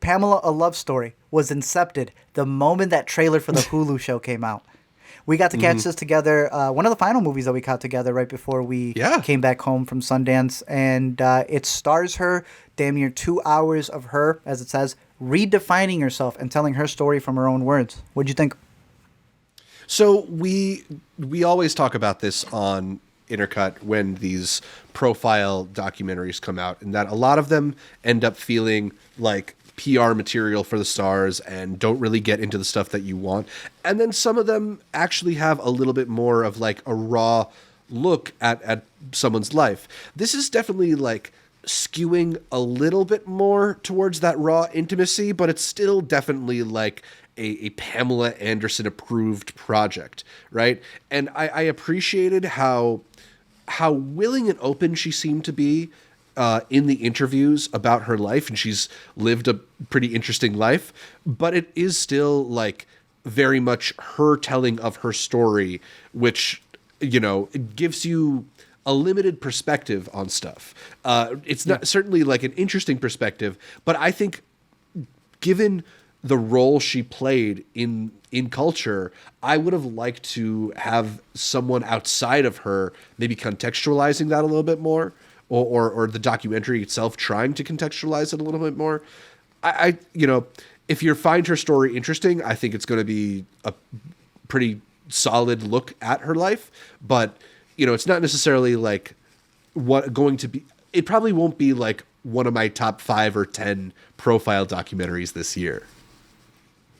Pamela, A Love Story was incepted the moment that trailer for the Hulu show came out. We got to catch this together. One of the final movies that we caught together right before we came back home from Sundance. And it stars her, damn near 2 hours of her, as it says, redefining herself and telling her story from her own words. What'd you think? So we always talk about this on Intercut when these profile documentaries come out, and that a lot of them end up feeling like PR material for the stars and don't really get into the stuff that you want. And then some of them actually have a little bit more of like a raw look at someone's life. This is definitely like skewing a little bit more towards that raw intimacy, but it's still definitely like a Pamela Anderson approved project, right? And I appreciated how willing and open she seemed to be in the interviews about her life, and she's lived a pretty interesting life, but it is still like very much her telling of her story, which, you know, it gives you a limited perspective on stuff. It's not certainly like an interesting perspective, but I think given the role she played in culture, I would have liked to have someone outside of her maybe contextualizing that a little bit more, or the documentary itself trying to contextualize it a little bit more. I you know, if you find her story interesting, I think it's going to be a pretty solid look at her life, but you know, it's not necessarily like it probably won't be like one of my top 5 or 10 profile documentaries this year.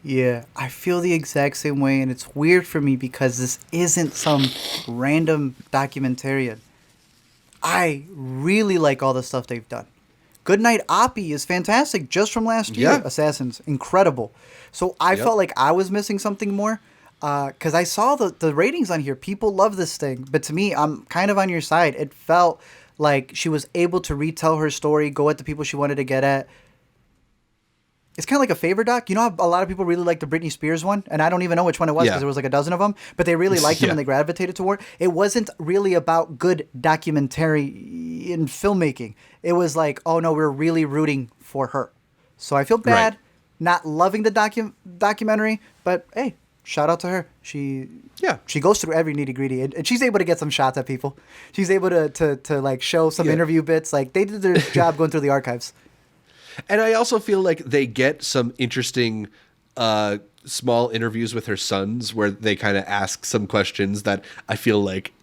Yeah, I feel the exact same way, and it's weird for me because this isn't some random documentarian. I really like all the stuff they've done. Goodnight Oppie is fantastic, just from last year. Assassins, incredible. So I felt like I was missing something more, because I saw the ratings on here. People love this thing, but to me, I'm kind of on your side. It felt like she was able to retell her story, go at the people she wanted to get at. It's kind of like a favor doc. You know how a lot of people really like the Britney Spears one? And I don't even know which one it was because there was like a dozen of them. But they really liked them and they gravitated toward it. It wasn't really about good documentary in filmmaking. It was like, oh no, we're really rooting for her. So I feel bad not loving the documentary. But hey, shout out to her. She goes through every nitty gritty. And she's able to get some shots at people. She's able to like show some interview bits. Like they did their job going through the archives. And I also feel like they get some interesting small interviews with her sons where they kind of ask some questions that I feel like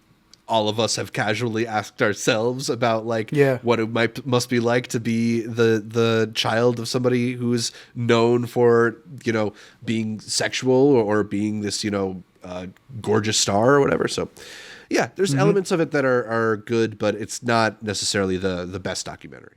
all of us have casually asked ourselves about, like what it must be like to be the child of somebody who's known for, you know, being sexual or being this, you know, gorgeous star or whatever. So yeah, there's elements of it that are good, but it's not necessarily the best documentary.